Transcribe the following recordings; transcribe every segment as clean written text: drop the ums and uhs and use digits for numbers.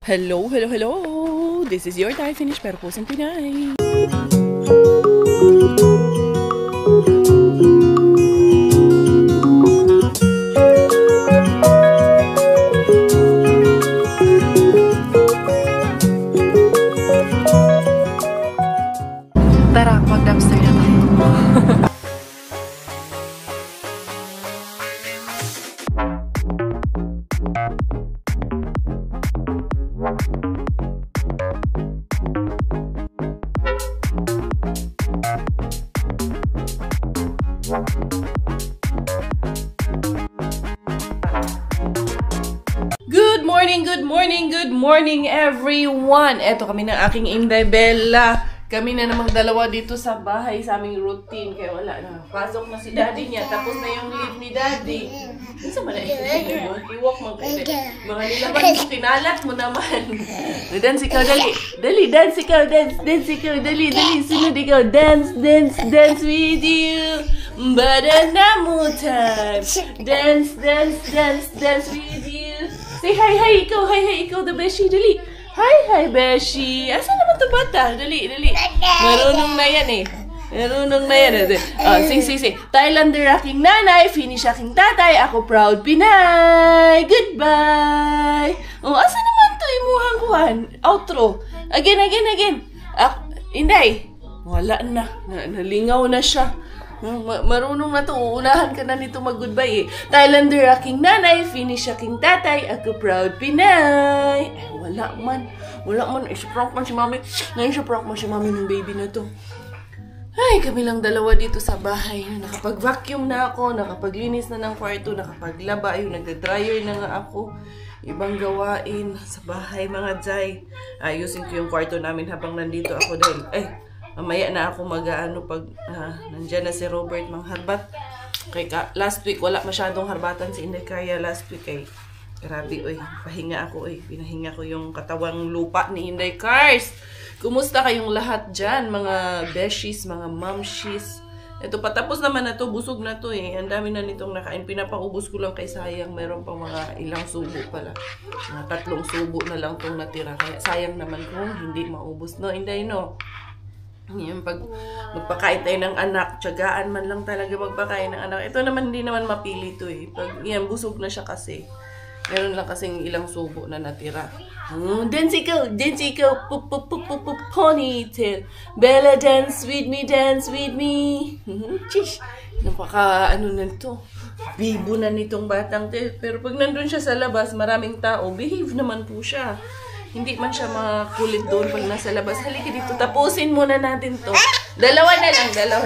Hello, hello, hello! This is your Thai Finish pero pusong Pinay. Tara, mag-dumpster na tayo. Good morning everyone! Eto kami ng aking Inday Bella. Kami na namang dalawa dito sa bahay sa aming routine. Kaya wala na. Pasok na si daddy niya. Tapos na yung leave ni daddy. Isa man na iwak mo kayo. Mga nilaban mo, kinalat mo naman. Dance ikaw, dali. Dali, dance ikaw, dance. Dance ikaw, dali, dali. Sunod ikaw, dance, dance, dance with you. Badana mo time. Dance, dance, dance, dance with you. Say hi, ikaw, the Beshi, dali. Hi, Beshi. Asan naman ito bata? Dali. Marunong na yan eh. Say. Thailander aking nanay, Finnish aking tatay, ako proud Pinay. Goodbye. Asan naman ito imuhang kuhan? Outro. Again. Inday. Wala na. Nalingaw na siya. Marunong na to, uunahan ka na nito mag-goodbye eh. Thailander aking nanay, Finnish aking tatay, ako proud Pinay. Wala man. Isa-prank man si mami. Isa-prank man si mami ng baby na to. Ay, kami lang dalawa dito sa bahay. Nakapag-vacuum na ako, nakapaglinis na ng kwarto, nakapaglaba, yung nagda-dryer na nga ako. Ibang gawain sa bahay mga Jai. Ayusin ko yung kwarto namin habang nandito ako dahil, mamaya na ako mag-ano pag nandyan na si Robert mangharbat. Last week wala masyadong harbatan si Inday Kaya last week ay grabe pahinga ako pinahinga ko yung katawang lupa ni Inday Cars. Kumusta kayong lahat dyan mga beshies, mga mamshies? Ito patapos naman na to, busog na to ang dami na nitong nakain. Pinapaubos ko lang kay sayang, meron pa mga ilang subo pala. Mga 3 subo na lang tong natira. Kaya sayang naman kung hindi maubos no Inday no. Yan, pag magpakain tayo ng anak, tiyagaan man lang talaga magpakain ng anak. Ito naman, hindi naman mapili ito Pag yan, busog na siya kasi. Meron lang kasing ilang subo na natira. Dance ikaw, ponytail. Bella, dance with me. Chish, napaka, na ito. Bibo na nitong batang pero pag nandun siya sa labas, maraming tao, behave naman po siya. Hindi man siya makulit doon pag nasa labas. Halika dito, tapusin muna natin to. Dalawa na lang. Sige na.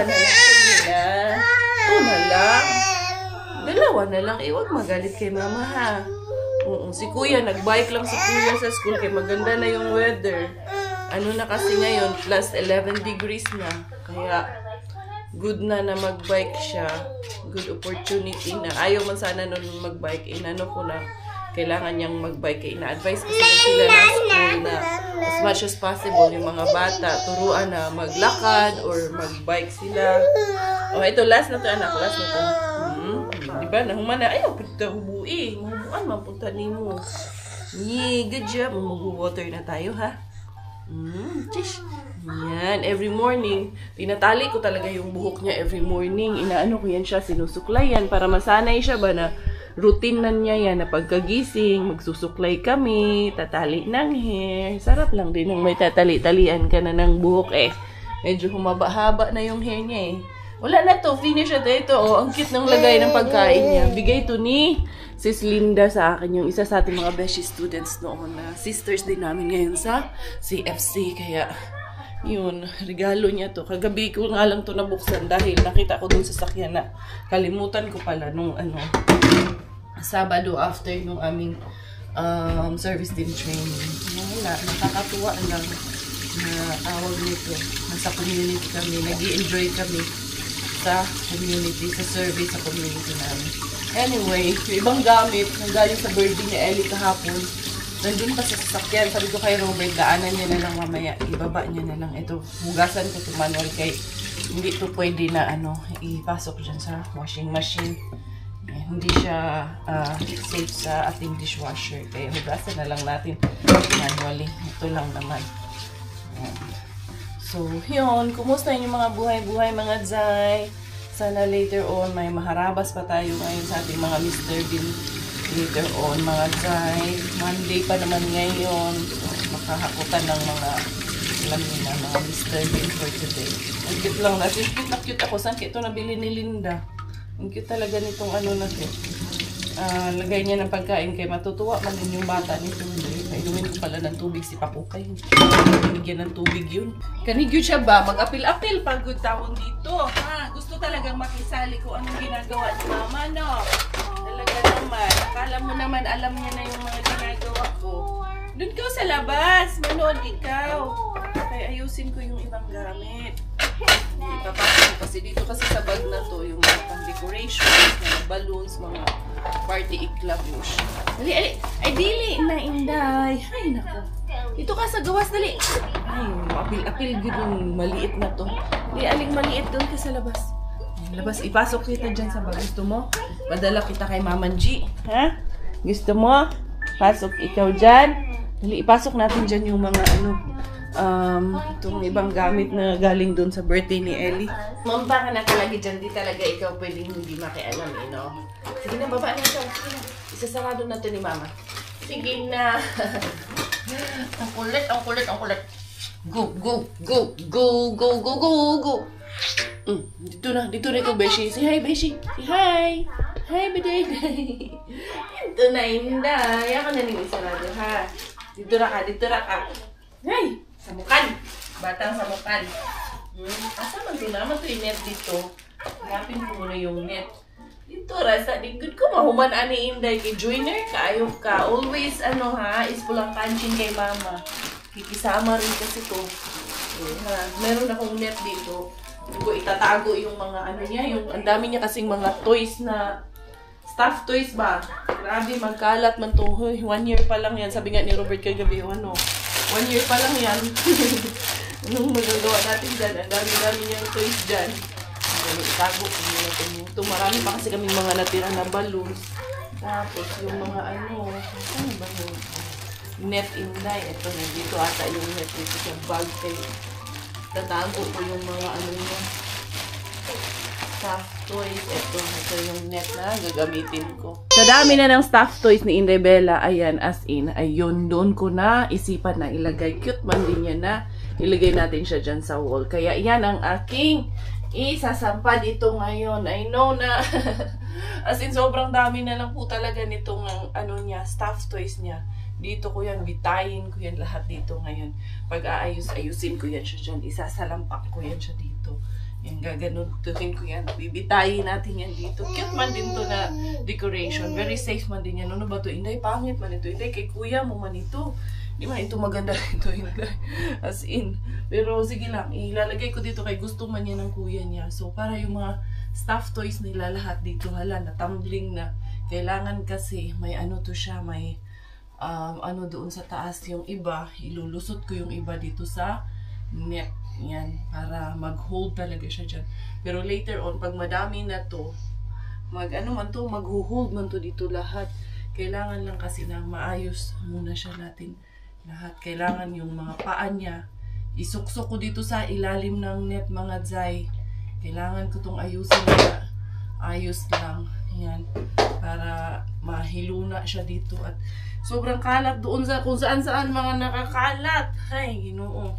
Ito na lang. Dalawa na lang. Huwag magalit kay mama ha. Si kuya, nagbike lang si kuya sa school kaya maganda na yung weather. Ano na kasi ngayon, plus 11 degrees na. Kaya, good na magbike siya. Good opportunity na. Ayaw man sana nun magbike. Inano ko na. Kailangan niyang magbike. Ina-advise kasi sila ng school na as much as possible yung mga bata turuan na maglakad or magbike sila. Ito last na to anak, last na to. Diba? Nahumana. Ayaw, punta hubuin. Mahubuan, mapunta ni mo. Good job. Mag-water na tayo ha. Tish. Yan, every morning. Tinatali ko talaga yung buhok niya every morning. Inaano ko yan siya, sinusuklayan para masanay siya ba na routine na niya yan na pagkagising, magsusuklay kami, tatali ng hair. Sarap lang din nang may tatali-talian ka na ng buhok Medyo humaba-haba na yung hair niya Wala na to, finish na ito. Ang cute ng lagay ng pagkain niya. Bigay to ni Sis Linda sa akin, yung isa sa ating mga beshi students noon na sisters din namin ngayon sa CFC. Kaya, yun, regalo niya to. Kagabi ko nga lang to nabuksan dahil nakita ko dun sa sakyan na kalimutan ko pala nung Sabado after nung aming service din training. Wala, nakakatuwa lang na tawag nito. Nasa community kami, nag-i-enjoy kami sa community, sa service sa community namin. Anyway, yung ibang gamit, galing sa birthday ni Ellie kahapon, nandun pa sa sasakyan. Sabi ko kay Robert, daanan niya na lang mamaya. Ibaba niya na lang. Ito, hugasan ko ito manual kay hindi ito pwede na ipasok dyan sa washing machine. Hindi siya safe sa ating dishwasher. Kaya hugasan na lang natin manually. Ito lang naman. Ayan. So, yun. Kumusta yung mga buhay-buhay mga Zay? Sana later on may maharabas pa tayo ngayon sa ating mga Mr. Bean. Later on mga Zay. Monday pa naman ngayon. So, makahakutan ng mga alam niyo na, mga Mr. Bean for today. Ang cute lang natin. Cute na cute ako. Saan ito nabili ni Linda? Ang cute talaga nitong ano na ito. Lagay niya ng pagkain kay matutuwa man din yung bata nito. Inumin ko pala ng tubig si Papukay. Binigyan ng tubig yun. Kanigyo siya ba? Mag-apil-apil pagod tawon dito. Ha? Gusto talagang makisali ko anong ginagawa ni Mama, no? Talaga naman. Akala mo naman alam niya na yung mga ginagawa ko. Doon ka sa labas. Manood ikaw. Kaya ayusin ko yung ibang gamit. Ipapasok ko kasi dito kasi sa bag na to yung mga pang-decorations, mga balloons, mga party iklabush. Dali, ay, dili na inday. Ay, nako. Dito ka sa gawas, dali. Ay, apil-apil yung maliit na to. Dali, aling maliit doon ka sa labas. Labas, ipasok kita dyan sa bag. Gusto mo? Padala kita kay Maman G. Ha? Gusto mo? Pasok ikaw dyan. Dali, ipasok natin dyan yung mga ano, itong ibang gamit na galing doon sa birthday ni Ellie. Mampa ka na kalagi dyan, di talaga ikaw pwedeng hindi makialam, no? Sige na, baba na ito. Sige na. Isasarado na ito ni Mama. Sige na. Ang kulit, ang kulit, ang kulit. Go, go, go, go, go, go, go, go. Dito na ikaw, Beshi. Say hi, Beshi. Say hi. Hi, Biday. Ito na, Inday. Yan ka na nila isarado, ha? Dito na ka. Hey! Samukan! Batang samukan. Asa man ito naman ito yung net dito. Hanapin ko muna yung net. Dito, rasa. Good ko mahuman ani Inday kay joiner ka. Ayaw ka. Always, ano ha, is pulang kanchin kay Mama. Kikisama rin kasi to. Meron akong net dito. Hindi ko itatago yung mga ano niya. Ang dami niya kasing mga toys na stuffed toys ba? Grabe, magkalat man to. 1 year pa lang yan. Sabi nga ni Robert kagabi, 1 year pa lang yan. Anong magagawa natin dyan? Ang dami-dami niyang toys dyan. Itago ko natin ito. Marami pa kasi kaming mga natira na balloons. Tapos yung mga ano, ano ba yung net Inday? Ito, nandito ata yung net dito sa bag. Tatago ko yung mga ano niya. Stuffed toys. Ito yung net na gagamitin ko. Sa dami na ng stuffed toys ni Inday Bella, ayan, as in, ayun, doon ko na isipan na ilagay. Cute man din yan na ilagay natin siya dyan sa wall. Kaya yan ang aking isasampa dito ngayon. I know na, as in, sobrang dami na lang po talaga nitong ano niya, stuffed toys niya. Dito ko yan, bitayin ko yan lahat dito ngayon. Pag aayusin ko yan siya dyan, isasalampak ko yan siya dito. Yan, gaganutuhin ko yan. Bibitayin natin yan dito. Cute man din to na decoration. Very safe man din yan. Ano ba to? Inday, pangit man ito. Inday, kay kuya mo man ito. Di man ito maganda ito, Inday. As in. Pero sige lang, ilalagay ko dito kay gusto man yan ng kuya niya. So, para yung mga stuffed toys nila lahat dito, hala, na tumbling na. Kailangan kasi, may ano to siya, may ano doon sa taas yung iba. Ilulusot ko yung iba dito sa net. Yan, para mag-hold talaga siya dyan. Pero later on, pag madami na to, mag-hold man to dito lahat. Kailangan lang kasi na maayos muna siya natin lahat. Kailangan yung mga paa niya, isuksok ko dito sa ilalim ng net mga Zay. Kailangan ko tong ayusin na ayos lang. Yan, para mahiluna siya dito. At sobrang kalat doon sa kung saan-saan mga nakakalat. Ay, Ginoo.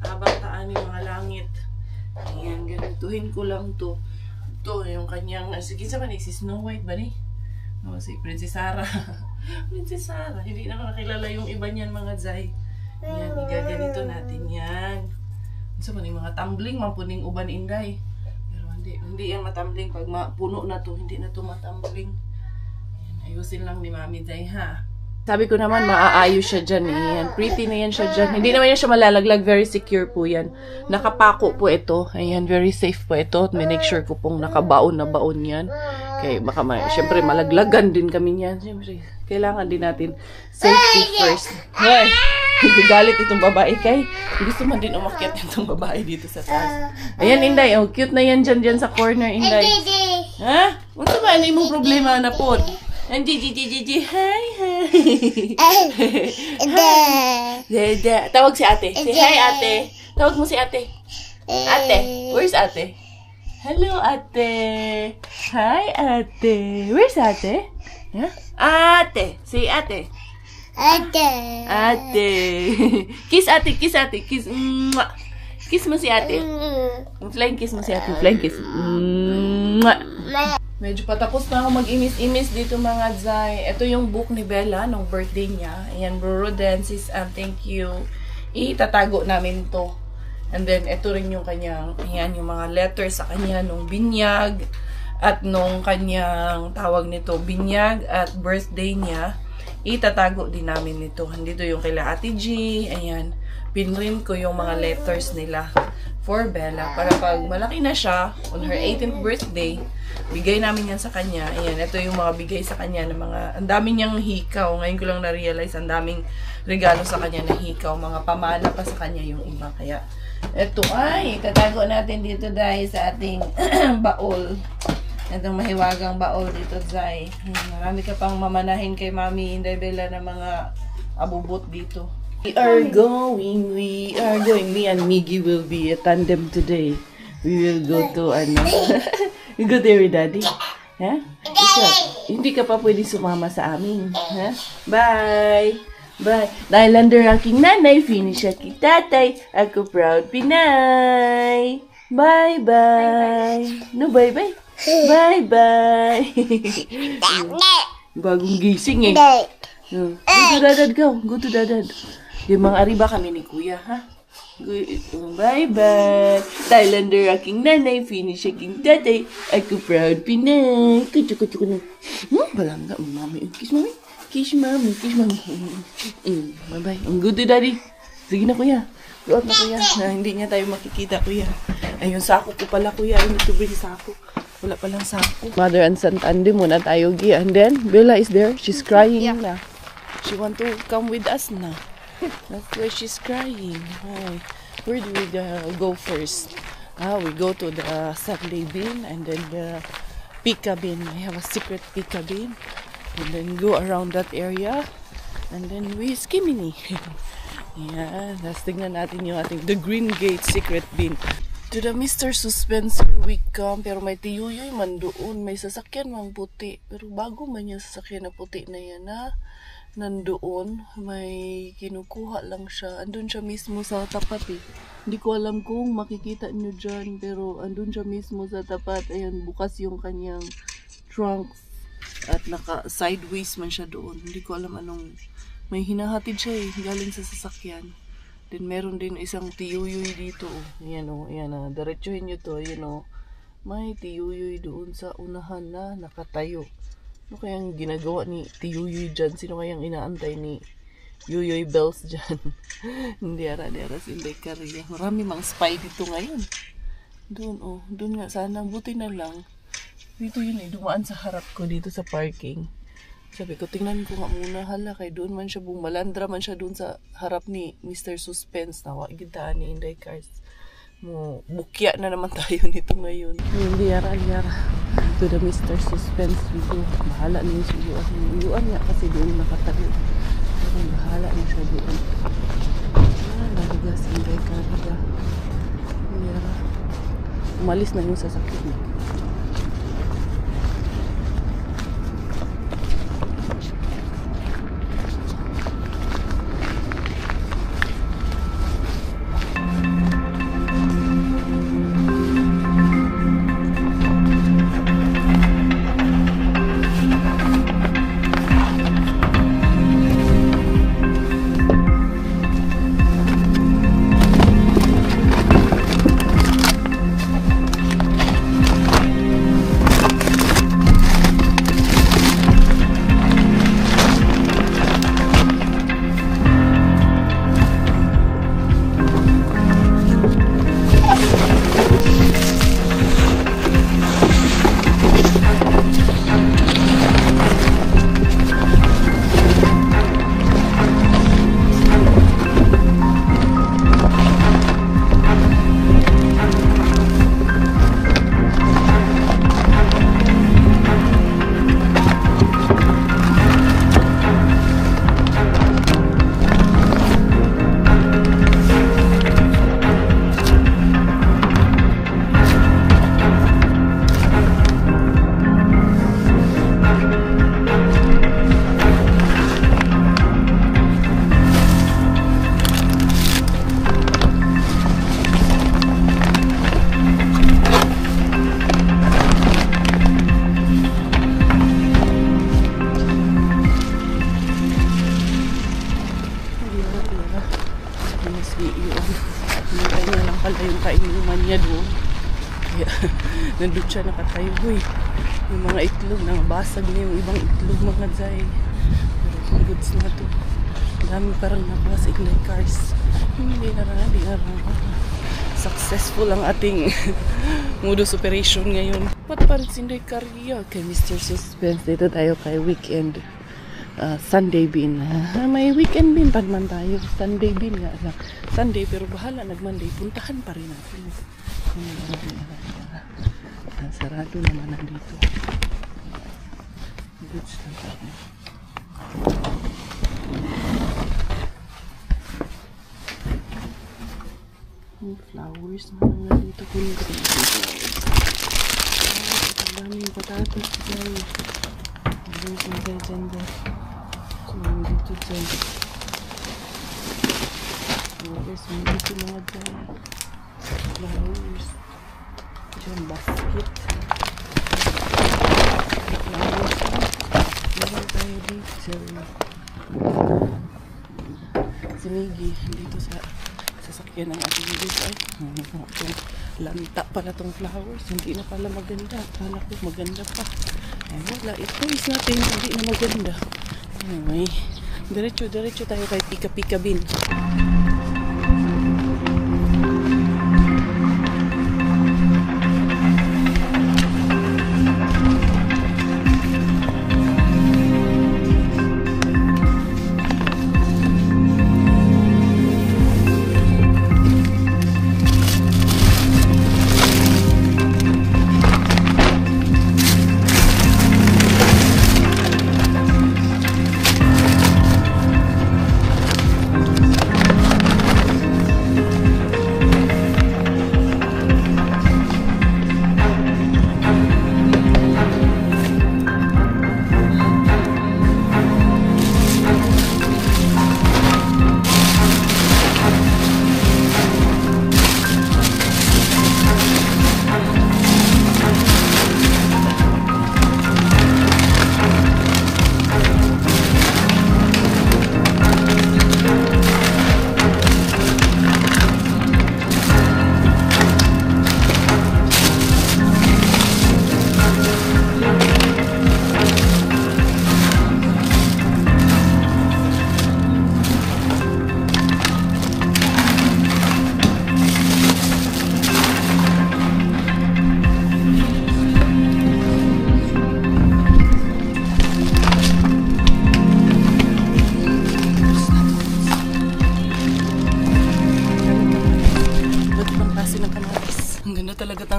Habang taan yung mga langit. Ayan, ganituhin ko lang to. Ito, yung kanyang, sige sa si Snow White ba ni? No, si Princess Sarah. Princess Sarah. Hindi na nakilala yung iba niyan mga Zay. Ayan, igaganito natin yan. Sa man yung mga tumbling, mampuning uban Inday. Pero hindi yan matumbling. Pag puno na to, hindi na to matumbling. Ayan, ayusin lang ni Mami Zay, ha? Sabi ko naman, maaayos siya dyan eh. Yan, pretty na yan siya dyan. Hindi naman yan siya malalaglag. Very secure po yan. Nakapako po ito. Ayan, very safe po ito. At make sure ko pong nakabaon na baon yan. Kaya baka syempre malaglagan din kami yan. Syempre, kailangan din natin safety first. Hey! Galit itong babae kay gusto man din umakyat itong babae dito sa taas. Ayan, Inday. Oh, cute na yan dyan sa corner, Inday. Ha? Ano ba? Ano yung problema na po? Gigi. Hi. Tawag si ate. Say hi, ate. Tawag mo si ate. Ate. Where's ate? Hello, ate. Hi, ate. Where's ate? Huh? Ate. Say ate. Ate. Kiss ate. Kiss. Mwah. Kiss mo si ate. Flying kiss mo si ate. Flying kiss. Mwah. Medyo patapos na ako mag-imis-imis dito mga Zay. Ito yung book ni Bella nung birthday niya. Ayan, Brurodensis, and thank you. Itatago namin to. And then, ito rin yung kanyang, ayan, yung mga letters sa kanya nung binyag at nung kanyang tawag nito, binyag at birthday niya. Itatago din namin nito. Dito yung kila Ate G. Ayan, pinrint ko yung mga letters nila for Bella. Para pag malaki na siya, on her 18th birthday, bigay namin yan sa kanya. Ayan, ito yung mga bigay sa kanya ng mga, ang dami niyang hikaw. Ngayon ko lang na-realize, ang daming regalo sa kanya na hikaw. Mga pamana pa sa kanya yung iba. Kaya, ito ay, tatago natin dito dahil sa ating baol. Itong mahiwagang baol dito, Zay. Marami ka pang mamanahin kay Mami Inday Bella na mga abubot dito. We are going. Me and Miggy will be a tandem today. We will go to, we go there with Daddy. Ha? Ikaw, hindi ka pa pwede sumama sa amin. Ha? Bye! Bye! Dahil under aking nanay, finish aking tatay. Ako proud Pinay! Bye-bye! No, bye-bye! Bye-bye! Bagong gising eh. Go to dadad go. Go to dadad. Yung mga ariba kami ni Kuya, ha? Bye-bye. Thailander aking nanay, finish aking tatay. Ako proud Pinay. Kuchu na. Balangga. Mami. Kiss mami. Kiss mami. Kiss mami. Bye-bye. Go to daddy. Sige na, Kuya. Go out na, Kuya. Na, hindi niya tayo makikita, Kuya. Ay, yung sako ko pala, Kuya. I need to bring sako. Wala palang sako. Mother and son tandem muna tayo, Gi. And then, Bella is there. She's crying na. She want to come with us na. That's why she's crying. Hi. Where do we go first? We go to the Sunday bin and then the Pika bin. I have a secret Pika bin. And then go around that area. And then we skimini. Yeah, let's tingnan natin yung ating the Green Gate secret bin. To the Mr. Suspenser we come, pero may tiyuyoy man doon. May sasakyan mang puti. Pero bago man yung sasakyan na puti na yan na nandoon, may kinukuha lang siya. Andun siya mismo sa tapat eh. Hindi ko alam kung makikita nyo dyan, pero andun siya mismo sa tapat. Ayan, bukas yung kanyang trunks at naka sideways man siya doon. Hindi ko alam anong, may hinahatid siya eh, galing sa sasakyan. Then meron din isang tiyuyoy dito. Ayan o, ayan diretsuhin nyo to, ayan o. May tiyuyoy doon sa unahan na nakatayo. Ano kayang ginagawa ni Tiyuyoy dyan? Sino kayang inaantay ni Yuyoy Bells dyan? Hindi ara sila kariya. Marami mga spy dito ngayon. Doon, oh. Doon nga sana. Buti na lang. Dito yun eh. Dumaan sa harap ko dito sa parking. Sabi ko, tingnan ko nga muna. Hala, kay doon man siya malandra man siya doon sa harap ni Mr. Suspense. Nawa, gitaan ni Inday Cars. Bukya na naman tayo nito ngayon. Hindi ara. To the Mr. Suspense dito. Bahala niyo siya doon. Uyuan niya kasi doon nakatayo. Pero bahala niya siya doon. Nalagas Inday Cars. Umalis na yung sasakyan niya. Tira. Mas iiwan. Hintay niya lang pala yung kainuman niya doon. Kaya nandun siya nakatayo. Uy, yung mga itlog, nangabasag niya yung ibang itlog mga Zay. Pero goods na to. Dami parang nakuha sa Inday Cars. Hindi na. Successful ang ating modus operation ngayon. Patparit si Inday Caria kay Mr. Suspense. Dito tayo kay weekend. Sunday bin. May weekend bin pa naman tayo. Sunday bin nga lang. Sunday pero bahala nag-Monday. Puntahan pa rin natin. Sarado naman na dito. Goods na tayo. Flowers naman na dito. Kunin ko yung flowers. Ang daming patatas guys. Dyan. So, dito dyan. Flowers. Dito mga dyan. Flowers. Dyan basket. Flowers. Meron tayo dito. Si Miggy dito sa sasakyan ng ating bus ay lanta pala tong flowers, hindi na pala maganda. Akala ko maganda pa. Ay wala, i-choice natin hindi na maganda. Anyway, diretso tayo kay Pika Bin.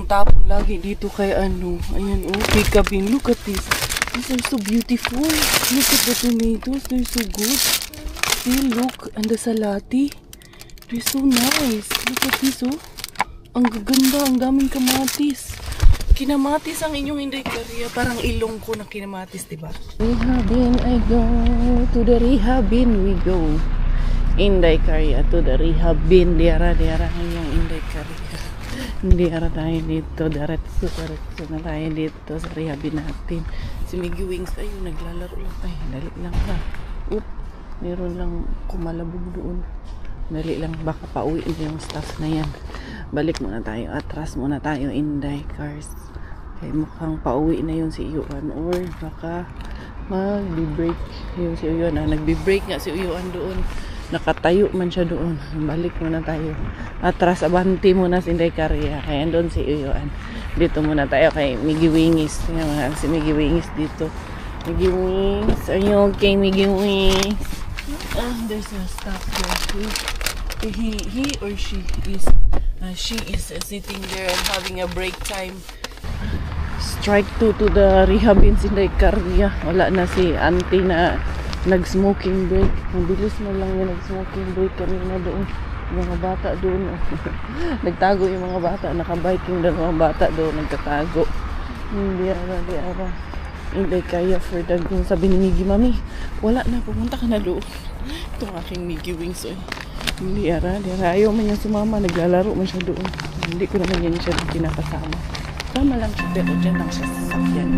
Tapon lagi dito kay ano. Ayan oh, Pika Bin. Look at this. These are so beautiful. Look at the tomatoes. They're so good. See, look. And the salati. They're so nice. Look at this oh. Ang gaganda. Ang daming kamatis. Kinamatis ang inyong Inday Caria. Parang ilong ko na kinamatis, diba? Rehabin I go. To the rehabin we go. Inday Caria to the rehabin. Diara ang inyong Inday Caria. Hindi ara tayo dito, diretso na tayo dito sa rehabin natin. Si Miggy Wings, ayun, naglalaro lang. Ay, dali lang ha. Meron lang kumalabog doon. Dali lang, baka pauwi yung staff na yan. Balik muna tayo, atras muna tayo, Inday Cars. Kaya mukhang pauwi na yun si Uyuan, or baka mag-break yung si Uyuan. Nagbe-break nga si Uyuan doon. Nakatayo man siya doon. Balik muna tayo. Atras, abanti muna si Inday Caria. Kaya doon si Uyuan. Dito muna tayo kay Miggy Wings. Tingnan si Miggy Wings dito. Miggy Wings. Are you okay, Miggy Wings? There's a staff there. He or she is sitting there and having a break time. Strike 2 to the rehabin si Inday Caria. Wala na si auntie na nag-smoking break. Ang bilis mo lang yung nag-smoking break kanina doon. Yung mga bata doon. Nagtago yung mga bata. Naka-biking doon mga bata doon. Nagtatago. Hindi ara. Hindi kaya for the kung sabi ni Miggy, Mami, wala na. Pumunta ka na doon. Itong aking Miggy Wings. Hindi ara. Ayaw man niya sumama. Naglalaro man siya doon. Hindi ko naman yan siya pinakasama. Sama lang siya. Pero dyan lang siya sa sakyan.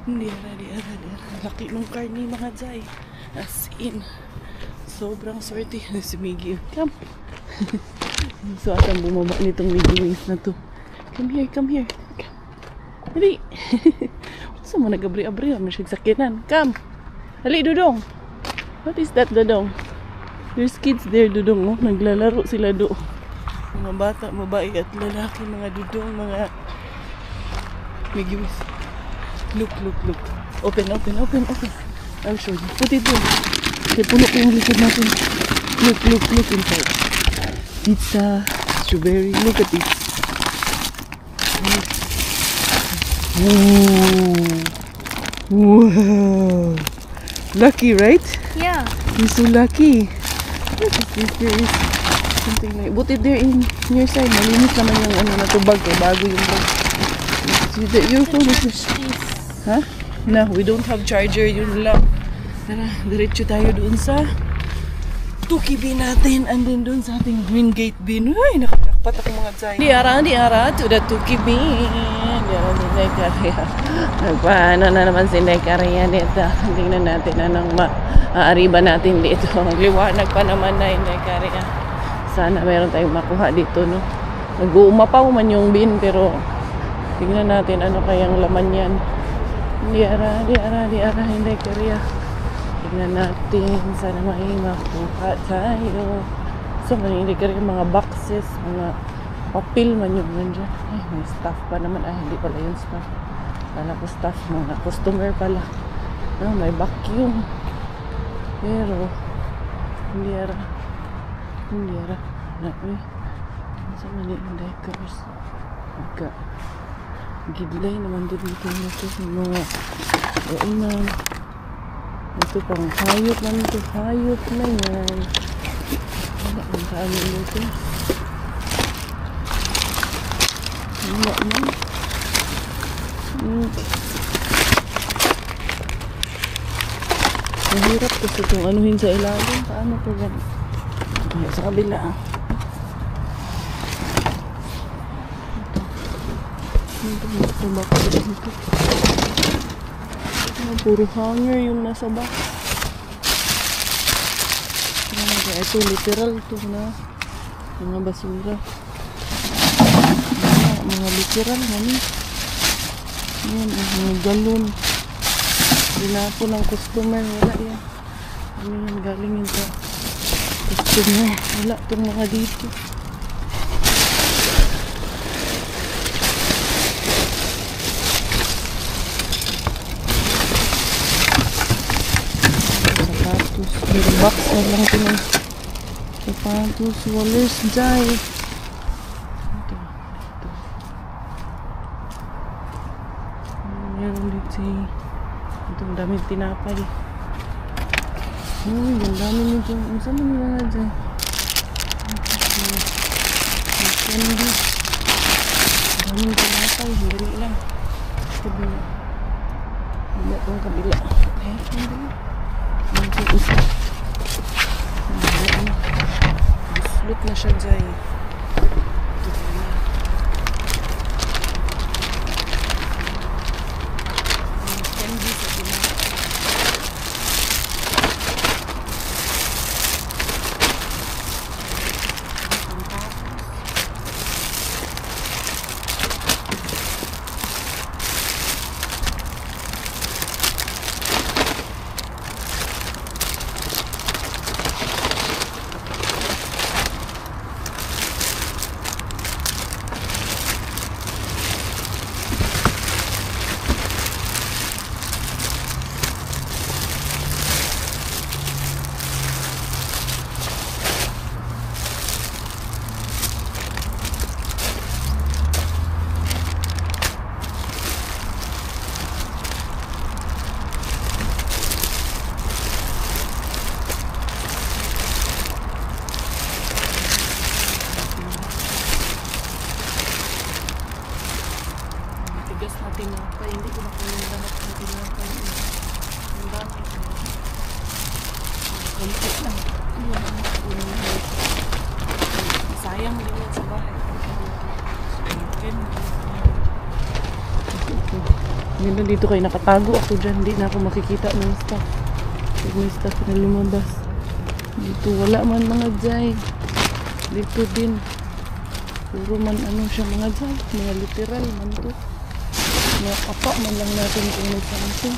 Di ara. Laki nung car ni mga Jai. As in. Sobrang swerte. Si Miggy. Come. So, atang bumaba nitong Miggy Wings na to. Come here. Dali. Saan mo nag-abri-abri? Masyag sakinan. Come. Dali, Dudong. What is that, Dudong? There's kids there, Dudong. Oh. Naglalaro sila do. Mga bata, babae at lalaki. Mga Dudong, mga Miggy Wings. Look. Open. I'll show you. Put it in. Okay, puno ko yung likod natin. Look inside. Pizza, strawberry. Look at it. Wow. Lucky, right? Yeah. You're so lucky. What is this? There is something like... Put it there in your side. Malinis naman yung ano na to bag. Bago yung bag. Your phone is... Huh? No, we don't have charger. Yun lang. Tara, diretso tayo doon sa Tuki Bin natin. And then doon sa ating Green Gate Bin. Uy, nakajakpat ako mga Jai. Di ara to the Tuki Bin. Di ara si Nekaria. Nagpaano na naman si Nekaria dito. Tingnan natin anong maaariba natin dito. Liwanag pa naman na yung Nekaria. Sana meron tayong makuha dito, no? Nag-uumapaw man yung bin, pero tingnan natin ano kayang laman yan. Di ara, hindi Nekaria. Tignan natin, sana may makuha tayo. So, hindi ka rin mga boxes, mga papel man yung nandiyan. Ay, may staff pa naman. Ay, hindi pala yung staff. Kala ko staff, mga customer pala. No, may vacuum. Pero, hindi ara. Sa mali yung decors. Gidlay naman dito yung mga unan. Ito pang hayop na nito. Hayop na yan. Wala ang kami nito. Wala na. Mahirap kasi itong anuhin sa ilalim. Paano ito yan? Sa kabila. Ito bakit dito. Puro hanger yung nasa box. Ito literal to na mga basura. Mga literal hani. Yan, mga galon. Dinapo ng customer. Wala yan. Ano yan galing yun sa customer. Wala itong mga dito. Pero box na lang ito ng sapatos, wallers, Jai. Ito. Meron dito. Ito, ang daming tinapay. Ang dami nito. Ang saan mo nila nga dyan? Candy. Ang daming tinapay. Hindi lang. Kabila. Hindi itong kabila. Okay, hindi lang. Isa. Guslot na siya dyan. tinapay. Hindi ko nakunin lahat ng tinapay. Ang dami. Kunti lang. Sayang din yan sa bahay. Ganda dito kayo, nakatago ako dyan. Hindi na ako makikita ng staff. Pag may staff na lumabas. Dito wala man mga jay. Dito din. Puro man ano siya mga jay. Mga literal man to. Mga kapa man lang natin kung may something.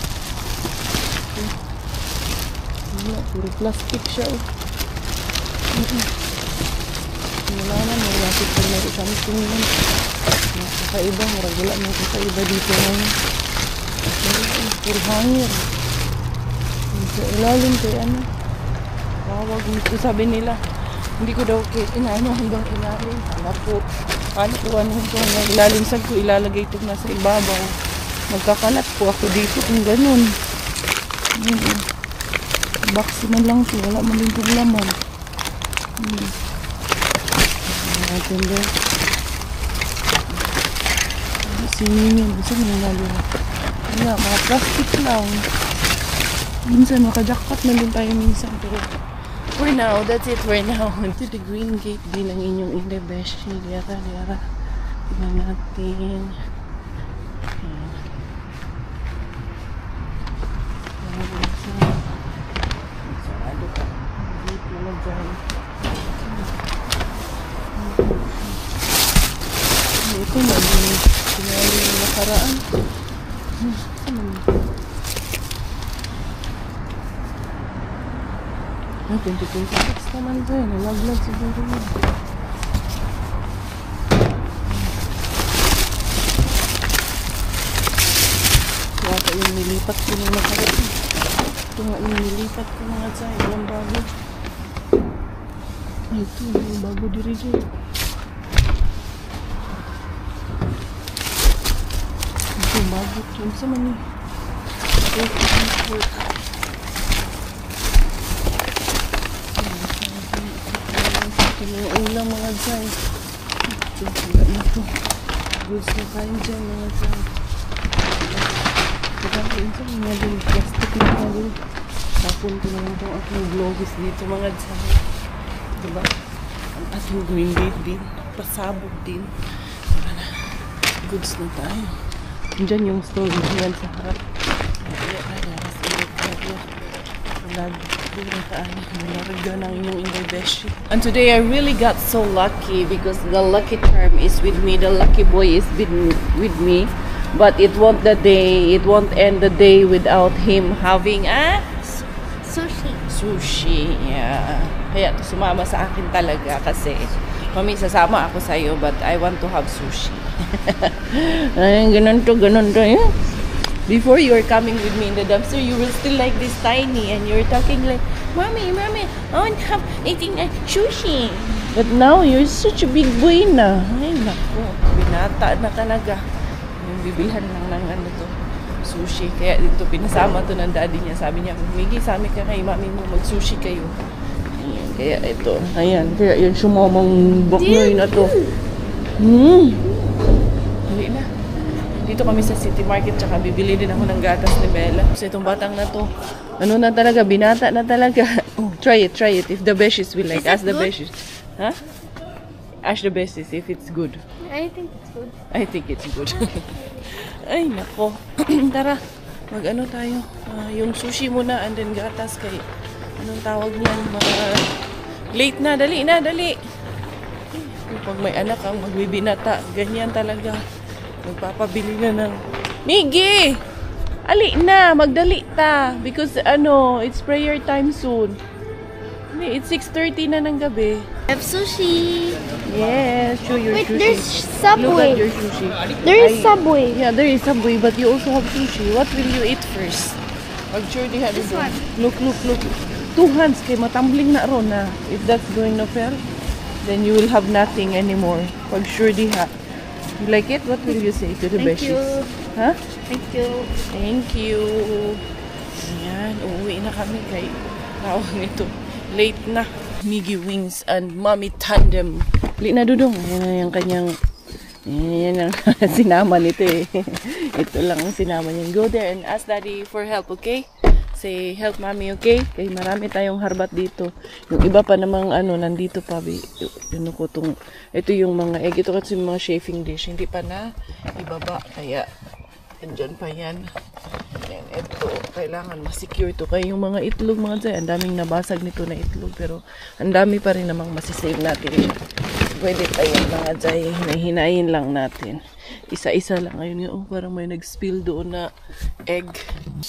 Wala, puro plastic siya. Wala na, may lapit pa na something yun. Nakakaiba, wala may kakaiba dito ngayon. Puro hangir. Sa ilalim kay ano. Tawag dito, sabi nila. Hindi ko daw inaano hanggang ilalim. Alam po, paano ko ano ito na ilalim sag ko, ilalagay ito nasa ibabaw. Magkakalat po ako dito kung ganun. Box man lang ito, wala man din itong laman. Natin doon. Siningin, gusto mo nanalo. Wala, mga plastic lang. Minsan, makajakpat na din tayo minsan. Pero for now, that's it for now. Ito the green gate din ang inyong Indebeshi. Diara. Tingnan natin. Sarado ka. Gate na dyan. Ito na din. Tinali yung nakaraan. Ah, 2026 naman dyan. Nalaglag siguro yun. Kaya ka yung nilipat ko ng nakaraan. Ito nga yung nilipat ko mga dyan. Walang bago. Ito, yung bago diri dyan. Ito, bago. Ito, sa mani. Mga ulam mga dyan. Ito, wala ito. Goods na kain dyan mga dyan. Ito kain dyan. Mga din, plastic na mga din. Tapon ko naman itong aking gloves dito mga dyan. Diba? Ang ating green gate din. Pasabog din. Diba na? Goods na tayo. Dyan yung store. Yan sa harap. And today I really got so lucky because the lucky charm is with me, the lucky boy is with me, but it won't end the day without him having a sushi. Yeah. Kaya sumama sa akin talaga kasi mami, sasama ako sa iyo but I want to have sushi. Ay, ganun to. Yeah. Before you were coming with me in the dumpster, you were still like this tiny and you were talking like, Mommy, I want to have eating sushi. But now, you're such a big boy na. Ay, naku. Binata na talaga. Yung bibilhan lang ng ano to, sushi. Kaya dito, pinasama to ng daddy niya. Sabi niya, Miggy, sami ka kay mami mo, mag-sushi kayo. Ayan, kaya ito. Ayan, kaya yung sumamang baknoy na to. Hindi na. Dito kami sa City Market, tsaka bibili din ako ng gatas ni Bella. Kasi itong batang na to, ano na talaga, binata na talaga. Oh, try it. If the beshies will like. Ask the beshies. Huh? Ask the beshies if it's good. I think it's good. I think it's good. Ay, nako. Tara, mag-ano tayo. Yung sushi muna and then gatas kay, anong tawag niyan? Late na, dali. Pag may anak kang magbibinata, ganyan talaga. Magpapabili na ng Miggy! Ali na! Magdali ta! Because it's prayer time soon. It's 6:30 na ng gabi. I have sushi. Yes, show your Wait, sushi. there's Look at Subway. your sushi. There is Subway. Yeah, there is Subway, but you also have sushi. What will you eat first? Pag sure di This one. Look. 2 hands kay matambling na ron na. If that's going to fail, then you will have nothing anymore. Pag sure di ha. You like it? What will you say to the Thank beshies? you. Huh? Thank you. Thank you. Ayan, uuwi na kami kay tawag nito. Late na. Miggy Wings and Mommy Tandem. Late na dudong. Ayan na yung kanyang yan ang sinama nito eh. Ito lang ang sinama niya. Go there and ask Daddy for help, okay? Say, help Mommy, okay? Kaya marami tayong harbat dito. Yung iba pa namang nandito pa. Ito yung mga egg. Ito kasi yung mga chafing dish. Hindi pa na ibaba. Kaya Andyan pa yan. Ayan, ito. Kailangan ma-secure ito. Kaya yung mga itlog, mga Zay, ang daming nabasag nito na itlog. Pero ang dami pa rin namang masisave natin. Pwede tayo mga Zay. Hinahin lang natin. Isa-isa lang. Ayun yung parang may nag-spill doon na egg.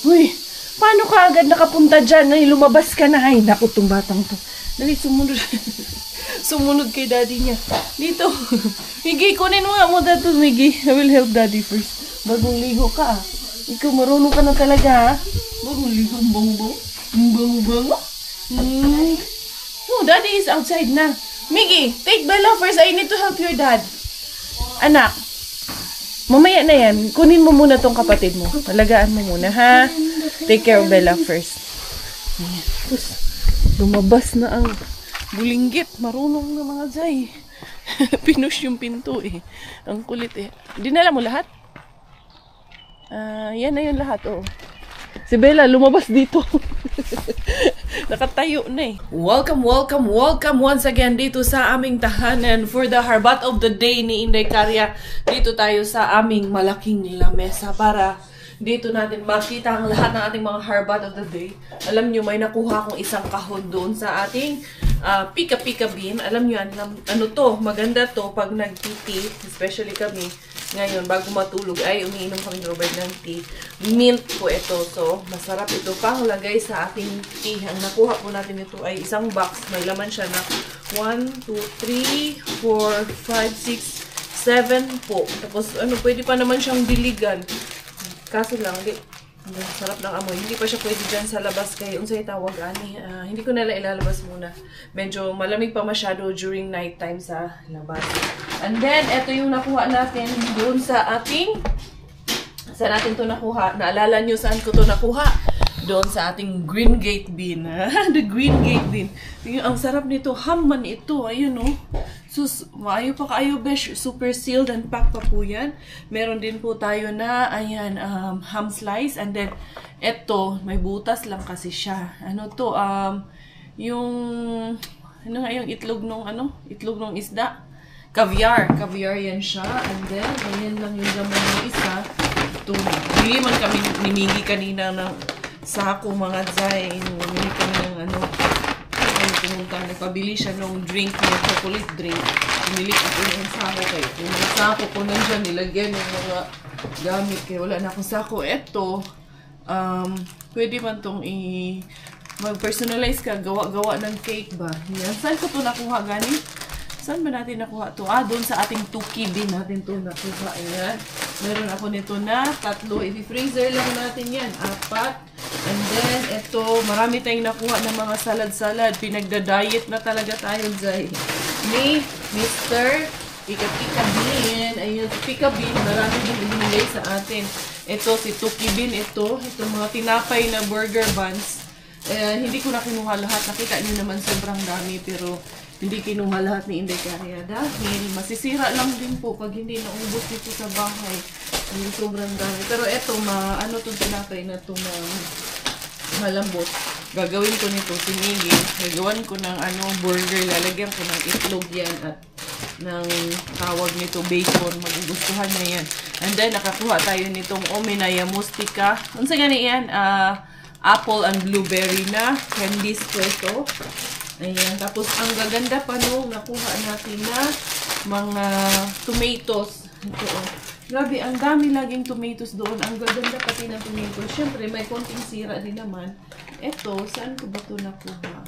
Uy! Paano ka agad nakapunta dyan? Ay, lumabas ka na. Ay, naku, tong batang to. Dali, sumunod. Sumunod kay daddy niya. Dito. Miggy, kunin mo nga mo dato, Miggy. I will help daddy first. Bagong ligo ka ah. Ikaw marunong ka na talaga ha. Bagong ligo, bong-bong. Bong-bong. Oh, daddy is outside na. Miggy, take Bella first. I need to help your dad. Anak. Mamaya na yan. Kunin mo muna tong kapatid mo. Malagaan mo muna ha. Take care of Bella first. Ayan. Tapos, lumabas na ang bulinggit. Marunong na mga Zay. Pinush yung pinto eh. Ang kulit eh. Dinala mo lahat? Yan na yun lahat, oh. Si Bella, lumabas dito. Nakatayo na eh. Welcome once again dito sa aming tahanan for the harbat of the day ni Inday Karya. Dito tayo sa aming malaking lamesa para dito natin makita ang lahat ng ating mga harbat of the day. Alam nyo, may nakuha akong isang kahon doon sa ating pika-pika bean. Alam nyo, ano to, maganda to pag nag-tea, especially kami. Ngayon, bago matulog ay umiinom kami ng Robert ng tea. Mint po ito. So, masarap ito pang lagay sa ating tea. Ang nakuha po natin ito ay isang box. May laman siya na 1, 2, 3, 4, 5, 6, 7 po. Tapos, ano, pwede pa naman siyang diligan. Kaso lang, sarap ng amoy. Hindi pa siya pwede dyan sa labas kaya unsay tawag ani. Hindi ko nila ilalabas muna. Medyo malamig pa masyado during night time sa labas. And then, ito yung nakuha natin doon sa ating saan natin to nakuha? Naalala nyo saan ko to nakuha? Doon sa ating Green Gate bean. The Green Gate bean. Ang sarap nito. Ham man ito. Ayun oh. Sus, maayo pa kaayo besh. Super sealed and packed pa po yan. Meron din po tayo na, ayan, ham slice. And then, eto, may butas lang kasi siya. Ano to? Yung, ano nga yung itlog nung, itlog nung isda. Caviar. Caviar yan siya. And then, ayan lang yung laman ng isa. Ito, bili man kami ni Miggy kanina ng sako mga Zay. Bumili kami ng pumunta, nagpabili siya ng drink, ng chocolate drink. Bumili ako ng sako kayo. Yung mga sako ko nandiyan, nilagyan ng mga gamit. Kaya wala na akong sako. Eto, pwede man itong mag-personalize ka, gawa-gawa ng cake ba? Yan. Saan ko ito nakuha gani? Saan ba natin nakuha ito? Doon sa ating tuki din natin ito nakuha. Ayan. Meron ako nito na 3. I-freezer lang natin yan. 4. And then, ito, marami tayong nakuha ng mga salad-salad. Pinagda-diet na talaga tayo, Zay. Ni Mr. Pika-Pika Bean. Ayun, Pika Bean. Marami din binigay sa atin. Ito, si Tuki Bean. Ito mga tinapay na burger buns. Hindi ko na kinuha lahat. Nakita niyo naman sobrang dami. Pero, hindi kinuha lahat ni Inday Karya. Dahil, masisira lang din po pag hindi naubos dito sa bahay. Hindi sobrang dami. Pero, ito, ano itong tinapay na ito malambot. Gagawin ko nito, sinigin. Gagawan ko ng burger. Lalagyan ko ng itlog yan at ng tawag nito, bacon. Magugustuhan niya yan. And then, nakakuha tayo nitong Ominaya Mustika. Unsa gani yan? Apple and blueberry na candies ko ito. Ayan. Tapos, ang gaganda pa nung nakuha natin na mga tomatoes. Ito, oh. Grabe, ang dami laging tomatoes doon. Ang gaganda pati ng tomatoes. Siyempre, may konting sira din naman. Ito, saan ko ba ito nakuha?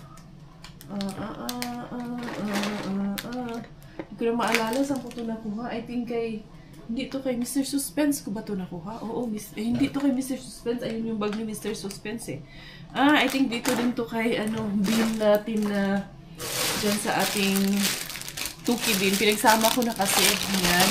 Hindi ko na maalala saan ko ito nakuha. I think hindi ito kay Mr. Suspense ko ba ito nakuha? Oo, hindi ito kay Mr. Suspense. Ayun yung bag ni Mr. Suspense eh. I think dito din ito kay bean natin na dyan sa ating tuki bean. Pinagsama ko na kasi. Ayan.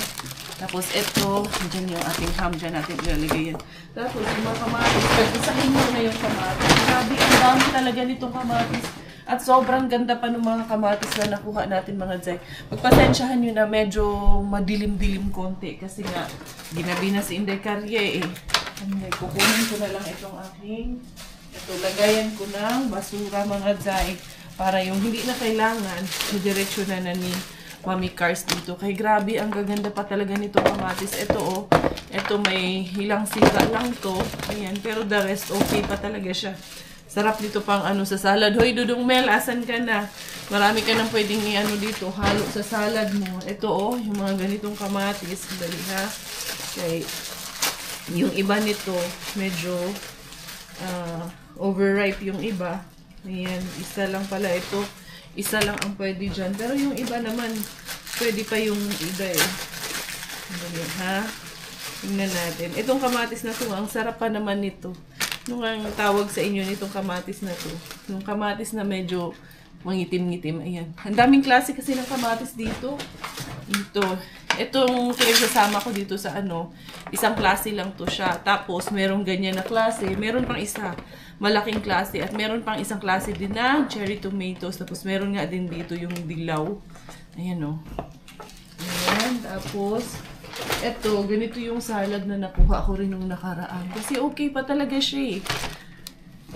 Tapos ito, dyan yung ating ham, dyan natin ilalagay yan. Tapos yung mga kamatis, pag-isahin mo na yung kamatis. Grabe, ang dami talaga nitong kamatis. At sobrang ganda pa ng mga kamatis na nakuha natin mga Zay. Pagpasensyahan nyo na medyo madilim-dilim konti. Kasi nga, ginabi na si Inday Karya eh. Kukunin ko na lang itong aking, lagayan ko ng basura mga Zay. Para yung hindi na kailangan, diretso na ni Mami Cars dito. Kay grabe, ang gaganda pa talaga nito kamatis. Ito oh, ito may ilang siga lang to. Ayan, pero the rest okay pa talaga siya. Sarap dito pang ano sa salad. Hoy, Dudong Mel, asan ka na? Marami ka nang pwedeng i-ano dito, halo sa salad mo. Ito oh, yung mga ganitong kamatis. Dali ha. Okay. Yung iba nito, medyo overripe yung iba. Ayan, isa lang pala ito. Isa lang ang pwede dyan. Pero yung iba naman, pwede pa yung iba eh. Dali ha. Tingnan natin. Itong kamatis na to, ang sarap pa naman nito. Nung ang tawag sa inyo nitong kamatis na to. Yung kamatis na medyo mangitim-ngitim. Ayan. Ang daming klase kasi ng kamatis dito. Ito. Itong pinagsasama ko dito sa ano, isang klase lang to siya. Tapos, merong ganyan na klase. Meron pang isa, malaking klase. At meron pang isang klase din na cherry tomatoes. Tapos, meron nga din dito yung dilaw. Ayan o. Ayan. Tapos, eto, ganito yung salad na nakuha ko rin nung nakaraan. Kasi okay pa talaga siya eh.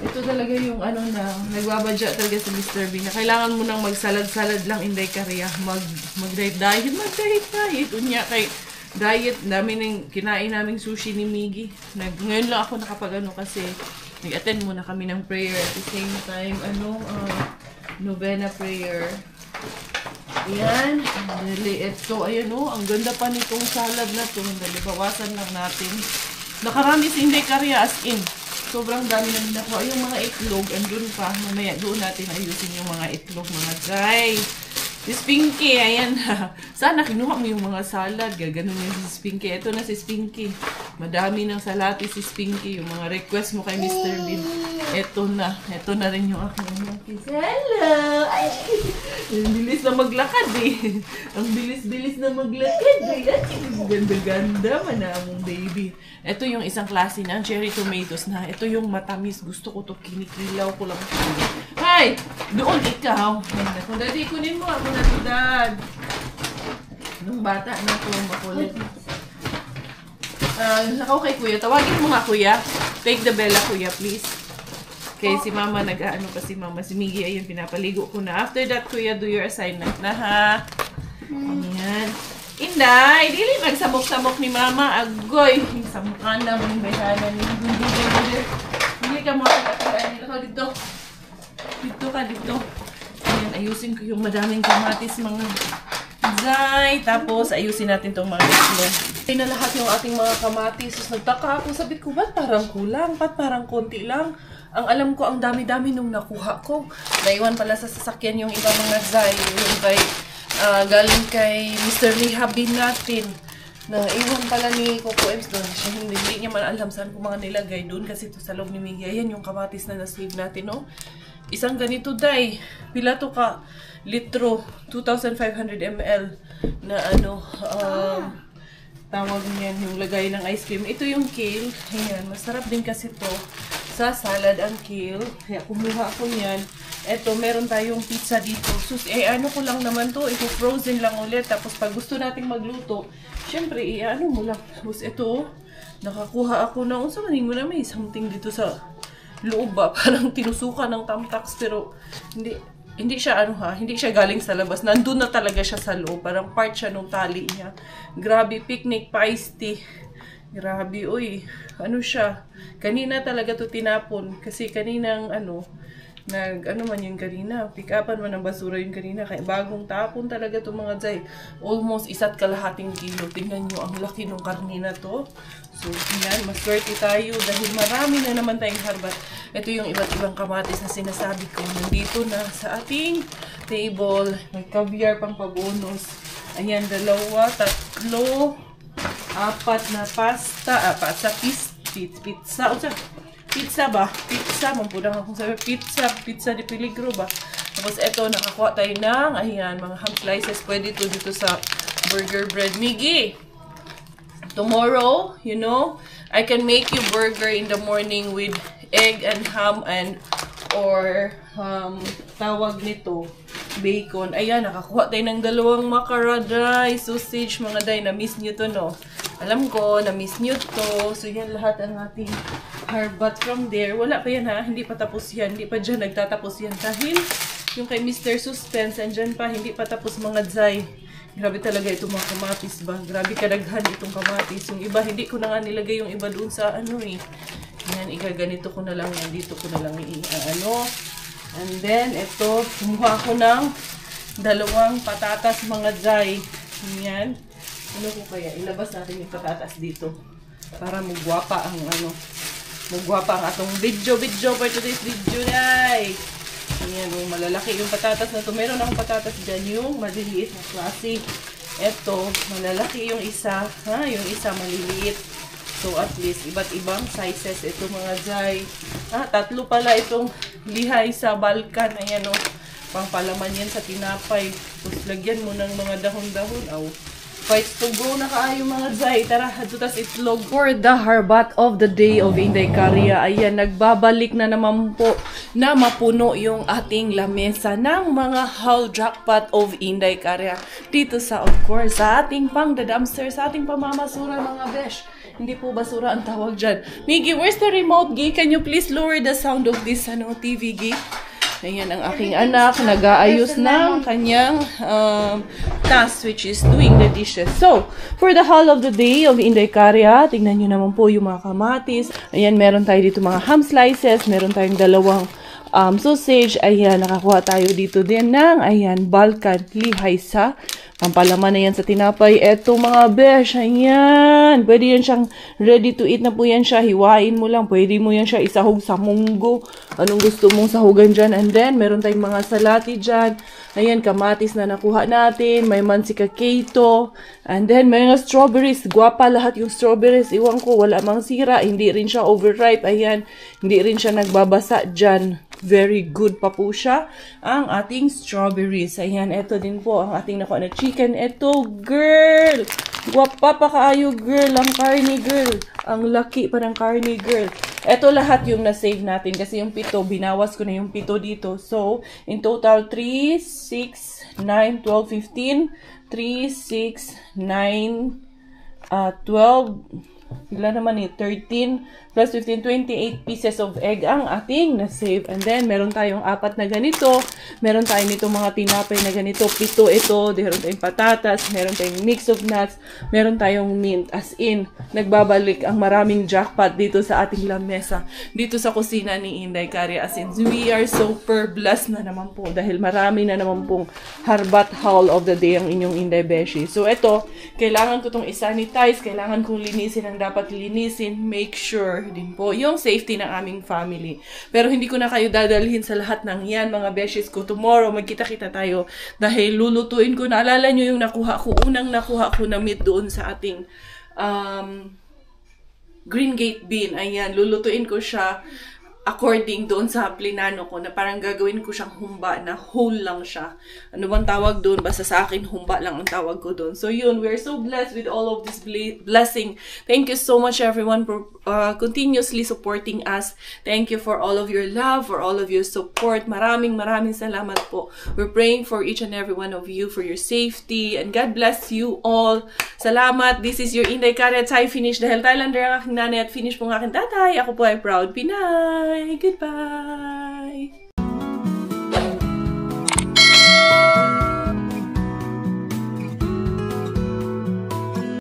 Ito talaga yung ano na, nagbabadya talaga sa Mr. Bean. Na kailangan mo nang magsalad-salad lang, inday karya. Mag-diet. Unya kay diet. Dami nang kinain naming sushi ni Miggy. Ngayon lang ako nakapag-ano kasi nag-attend muna kami ng prayer. At the same time, novena prayer. Ayan. Dali, ito. Ayan o, ang ganda pa nitong salad na to. Dali, bawasan lang natin. Nakarami si inday karya as in. Sobrang dami namin nakuha. Yung mga itlog, andun pa. Mamaya doon natin ayusin yung mga itlog, mga guy. Si Spinky, ayan. Sana kinuha mo yung mga salad. Gaganon yung si Spinky. Ito na si Spinky. Madami ng salati si Spinky. Yung mga request mo kay Mr. Bean. Ito na. Ito na rin yung aking kiss. Hello! Ay! Ang bilis na maglakad eh. Ang bilis-bilis na maglakad eh. Ganda-ganda manamong baby. Ito yung isang klase ng cherry tomatoes na. Ito yung matamis. Gusto ko to kinikilaw ko lang. Ay! Doon ikaw. Kung dati kunin mo ako na to, Dad. Nung bata na to, makulit. Nakaw kay Kuya. Tawagin mo nga, Kuya. Take the bella, Kuya, please. Okay, si Mama nag-ano pa si Mama. Si Miggy, ayun, pinapaligo ko na. After that, Kuya, do your assignment na, ha? Ayan. Inday, dili magsamok-samok ni Mama. Agoy. Samukan na, mga bayanan ni Hindi ka makakatakaan nila. Dito. Dito ka, dito. Ayan, ayusin ko yung madaming kamatis, mga zay. Tapos, ayusin natin tong mga itlog. Ay na lahat yung ating mga kamatis. So, nagtaka ako. Sabi ko, ba't parang kulang? Ba't parang konti lang? Ang alam ko, ang dami-dami nung nakuha ko. Naiwan pala sa sasakyan yung iba mga zay. Yung kay, galing kay Mr. Rehab din natin. Na iwan pala ni Coco Ems doon. Siya hindi niya man alam saan ko mga nilagay doon. Kasi ito sa loob ni Miggy. Ayan yung kamatis na na-save natin, no? Isang ganito, day. Pila to ka? Litro. 2,500 ml na ano, tawag niyan, yung lagay ng ice cream. Ito yung kale. Ayan, masarap din kasi to sa salad ang kale. Kaya kumuha ako niyan. Ito, meron tayong pizza dito. Sus, ano ko lang naman to. Ito, frozen lang ulit. Tapos, pag gusto nating magluto, syempre, ano mo lang. Tapos, ito, nakakuha ako na, unsa maning mo na may something dito sa loob ba? Parang tinusukan ng tamtax. Pero, hindi siya hindi siya galing sa labas. Nandun na talaga siya sa loob. Parang part siya nung tali niya. Grabe, picnic iced tea. Grabe, uy. Ano siya? Kanina talaga to tinapon. Kasi kaninang ano man yun kanina. Pick upan man ng basura yun kanina. Kaya bagong tapon talaga to mga zay. Almost 1.5 kilo. Tingnan nyo ang laki ng karni na to. So, yan. Maswerte tayo dahil marami na naman tayong harbat. Ito yung iba't ibang kamatis na sinasabi ko. Nandito na sa ating table. May caviar pang pabonus. Ayan, 2, 3, 4 na pasta. Pizza. Pizza ba? Pizza. Mampudang akong sabi. Pizza de peligro ba? Tapos ito, nakakuha tayo ng, ayan, mga ham slices. Pwede to dito sa burger bread. Miggy! Tomorrow, you know, I can make you burger in the morning with egg and ham or tawag nito, bacon. Ayan, nakakuha tayo ng 2 makaraday, sausage, mga day. Na-miss nyo to, no? Alam ko, na-miss nyo to. So, yan lahat ang ating harbat from there. Wala pa yan, ha? Hindi pa tapos yan. Hindi pa dyan nagtatapos yan. Dahil yung kay Mr. Suspense, andyan pa, hindi pa tapos mga zay. Grabe talaga itong mga kamatis ba. Grabe kadaghan itong kamatis. Yung iba, hindi ko na nga nilagay yung iba doon sa ano eh. Yan, igaganito ko na lang yan. Dito ko na lang ano. And then, ito, kumuha ko ng 2 patatas mga jay. Yan. Ano ko kaya? Ilabas natin yung patatas dito. Para mugwapa ang ano. Mugwapa ang atong video for today's video, guys. Ayan, yung malalaki yung patatas na to. Meron akong patatas dyan, yung maliliit na klase. Ito, malalaki yung isa. Ha? Yung isa maliliit. So, at least, iba't ibang sizes. Ito mga jay. Ah, 3 pala itong lihay sa Balkan. Ayan o. Pangpalaman yan sa tinapay. Tapos, lagyan mo ng mga dahon-dahon. Aw. Fights to go na kaayo mga jay. Tara, hadutas itlog. For the harbat of the day of Inday Karya, ayan, nagbabalik na naman po na mapuno yung ating lamesa ng mga haul jackpot of Inday Karya. Dito sa, of course, sa ating pang-dumpster, sa ating pamamasura mga besh. Hindi po basura ang tawag dyan. Miggy, where's the remote, Gi? Can you please lower the sound of this TV, Gi? Ayan ang aking anak, nag-aayos ng kanyang task, which is doing the dishes. So, for the haul of the day of Inday Karya, tingnan nyo naman po yung mga kamatis. Ayan, meron tayo dito mga ham slices, meron tayong 2 sausage. Ayan, nakakuha tayo dito din ng, ayan, Balkan lihay sa pampalaman na yan sa tinapay. Eto mga besh, ayan. Pwede yan siyang ready to eat na po yan siya. Hiwain mo lang. Pwede mo yan siya isahog sa munggo. Anong gusto mong sahugan dyan. And then, meron tayong mga salati dyan. Ayan, kamatis na nakuha natin. May mansika keto. And then, may mga strawberries. Guwapa lahat yung strawberries. Iwan ko, wala mang sira. Hindi rin siya overripe. Ayan, hindi rin siya nagbabasa dyan. Very good pa po siya. Ang ating strawberries. Ayan, eto din po ang ating nakuha na chicken. Eto, girl! Guwapa pa kaayo, girl. Ang carne, girl. Ang laki pa ng carne, girl. Eto lahat yung na-save natin. Kasi yung 7, binawas ko na yung 7 dito. So, in total, 3, 6, 9, 12, 15, 3, 6, 9, 12, ilan naman eh, 13 plus 15, 28 pieces of egg ang ating na-save. And then, meron tayong 4 na ganito. Meron tayong nito mga tinapay na ganito. 7 ito. Meron tayong patatas. Meron tayong mix of nuts. Meron tayong mint. As in, nagbabalik ang maraming jackpot dito sa ating lamesa. Dito sa kusina ni Inday Karya. As in, we are super blessed na naman po. Dahil marami na naman pong harbat haul of the day ang inyong Inday Beshi. So, ito, kailangan ko itong isanitize. Kailangan kong linisin ang dapat linisin. Make sure din po yung safety ng aming family. Pero hindi ko na kayo dadalhin sa lahat ng yan, mga beshes ko. Tomorrow, magkita-kita tayo dahil lulutuin ko. Naalala nyo yung unang nakuha ko na meat doon sa ating Green Gate Bean. Ayan, lulutuin ko siya according doon sa plinano ko na parang gagawin ko siyang humba na whole lang siya. Ano bang tawag doon? Basta sa akin, humba lang ang tawag ko doon. So yun, we're so blessed with all of this blessing. Thank you so much everyone for continuously supporting us. Thank you for all of your love, for all of your support. Maraming salamat po. We're praying for each and every one of you for your safety and God bless you all. Salamat. This is your Inday Karya Thai finish. Dahil Thailander ang aking nanay at finish po ang aking tatay. Ako po ay proud Pinay. Goodbye!